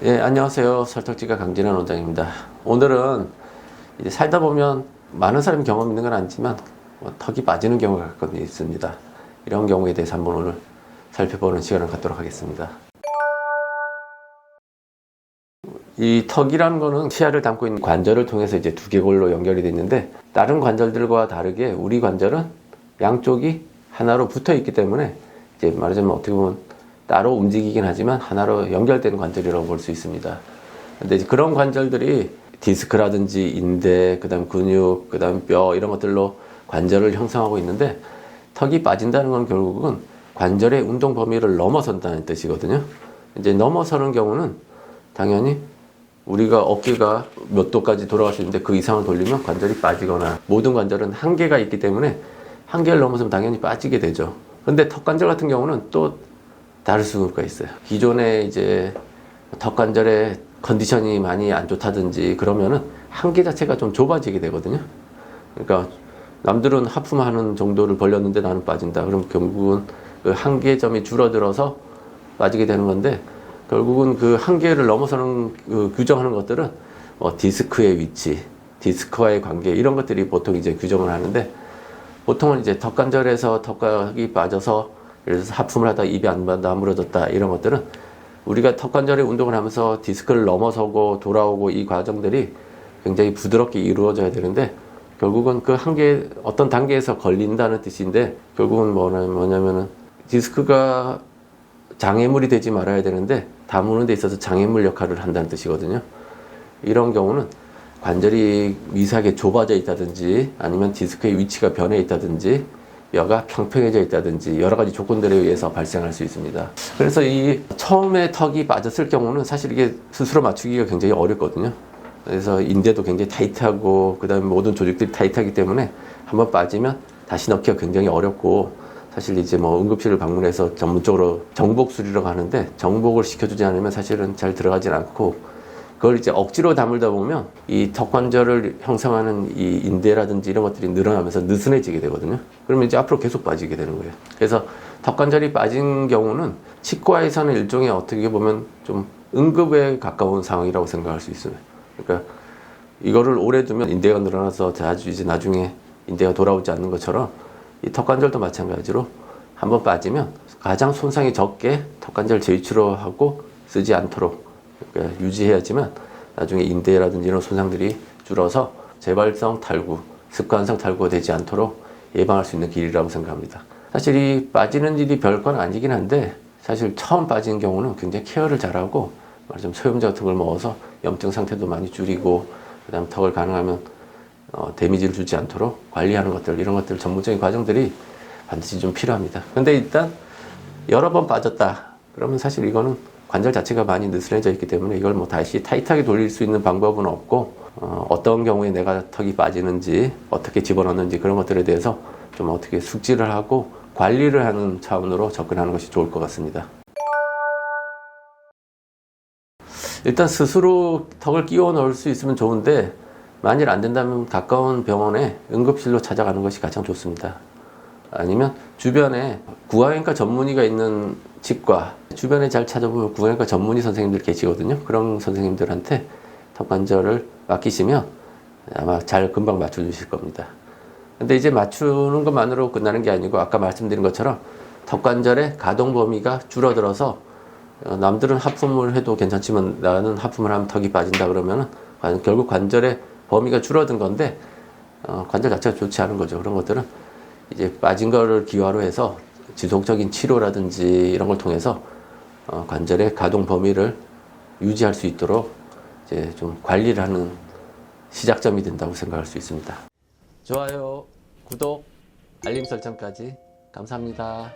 예, 안녕하세요. 설떡지가 강진환 원장입니다. 오늘은 이제 살다 보면 많은 사람이 경험 있는 건 아니지만 턱이 빠지는 경우가 가끔 있습니다. 이런 경우에 대해서 한번 오늘 살펴보는 시간을 갖도록 하겠습니다. 이 턱이라는 거는 치아를 담고 있는 관절을 통해서 이제 두개골로 연결이 되어 있는데, 다른 관절들과 다르게 우리 관절은 양쪽이 하나로 붙어 있기 때문에 이제 말하자면 어떻게 보면 따로 움직이긴 하지만 하나로 연결되는 관절이라고 볼 수 있습니다. 근데 이제 그런 관절들이 디스크라든지 인대, 그다음 근육, 그다음 뼈 이런 것들로 관절을 형성하고 있는데, 턱이 빠진다는 건 결국은 관절의 운동 범위를 넘어선다는 뜻이거든요. 이제 넘어서는 경우는 당연히 우리가 어깨가 몇 도까지 돌아갈 수 있는데 그 이상을 돌리면 관절이 빠지거나, 모든 관절은 한계가 있기 때문에 한계를 넘어서면 당연히 빠지게 되죠. 근데 턱 관절 같은 경우는 또 다를 수가 있어요. 기존에 이제 턱 관절의 컨디션이 많이 안 좋다든지 그러면은 한계 자체가 좀 좁아지게 되거든요. 그러니까 남들은 하품하는 정도를 벌렸는데 나는 빠진다. 그럼 결국은 그 한계점이 줄어들어서 빠지게 되는 건데, 결국은 그 한계를 넘어서는 그 규정하는 것들은 디스크의 위치, 디스크와의 관계 이런 것들이 보통 이제 규정을 하는데, 보통은 이제 턱 관절에서 턱각이 빠져서 예를 들어서 하품을 하다 입이 안 다물어졌다 이런 것들은 우리가 턱 관절의 운동을 하면서 디스크를 넘어서고 돌아오고 이 과정들이 굉장히 부드럽게 이루어져야 되는데, 결국은 그 한계 어떤 단계에서 걸린다는 뜻인데, 결국은 뭐냐면은 디스크가 장애물이 되지 말아야 되는데 다무는 데 있어서 장애물 역할을 한다는 뜻이거든요. 이런 경우는 관절이 미세하게 좁아져 있다든지 아니면 디스크의 위치가 변해 있다든지 뼈가 평평해져 있다든지 여러 가지 조건들에 의해서 발생할 수 있습니다. 그래서 이 처음에 턱이 빠졌을 경우는 사실 이게 스스로 맞추기가 굉장히 어렵거든요. 그래서 인대도 굉장히 타이트하고 그다음에 모든 조직들이 타이트하기 때문에 한번 빠지면 다시 넣기가 굉장히 어렵고, 사실 이제 응급실을 방문해서 전문적으로 정복 수리라고 하는데, 정복을 시켜주지 않으면 사실은 잘 들어가진 않고, 그걸 이제 억지로 다물다 보면 이 턱관절을 형성하는 이 인대라든지 이런 것들이 늘어나면서 느슨해지게 되거든요. 그러면 이제 앞으로 계속 빠지게 되는 거예요. 그래서 턱관절이 빠진 경우는 치과에서는 일종의 어떻게 보면 좀 응급에 가까운 상황이라고 생각할 수 있어요. 그러니까 이거를 오래 두면 인대가 늘어나서 자주 이제 나중에 인대가 돌아오지 않는 것처럼 이 턱관절도 마찬가지로 한번 빠지면 가장 손상이 적게 턱관절 재위치로 하고 쓰지 않도록 그러니까 유지해야지만 나중에 인대라든지 이런 손상들이 줄어서 재발성 탈구, 습관성 탈구가 되지 않도록 예방할 수 있는 길이라고 생각합니다. 사실 이 빠지는 일이 별건 아니긴 한데, 사실 처음 빠진 경우는 굉장히 케어를 잘하고 말하자면 소염제 같은 걸 먹어서 염증 상태도 많이 줄이고, 그 다음 턱을 가능하면 데미지를 주지 않도록 관리하는 것들, 이런 것들 전문적인 과정들이 반드시 좀 필요합니다. 근데 일단 여러 번 빠졌다 그러면 사실 이거는 관절 자체가 많이 느슨해져 있기 때문에 이걸 다시 타이트하게 돌릴 수 있는 방법은 없고, 어떤 경우에 내가 턱이 빠지는지 어떻게 집어넣는지 그런 것들에 대해서 좀 어떻게 숙지를 하고 관리를 하는 차원으로 접근하는 것이 좋을 것 같습니다. 일단 스스로 턱을 끼워 넣을 수 있으면 좋은데, 만일 안 된다면 가까운 병원에 응급실로 찾아가는 것이 가장 좋습니다. 아니면 주변에 구강외과 전문의가 있는 치과, 주변에 잘 찾아보면 구강외과 전문의 선생님들 계시거든요. 그런 선생님들한테 턱관절을 맡기시면 아마 잘 금방 맞춰주실 겁니다. 근데 이제 맞추는 것만으로 끝나는 게 아니고, 아까 말씀드린 것처럼 턱관절의 가동 범위가 줄어들어서 남들은 하품을 해도 괜찮지만 나는 하품을 하면 턱이 빠진다 그러면은 결국 관절의 범위가 줄어든 건데 관절 자체가 좋지 않은 거죠. 그런 것들은 이제 빠진 거를 기화로 해서 지속적인 치료라든지 이런 걸 통해서 관절의 가동 범위를 유지할 수 있도록 이제 좀 관리를 하는 시작점이 된다고 생각할 수 있습니다. 좋아요, 구독, 알림 설정까지 감사합니다.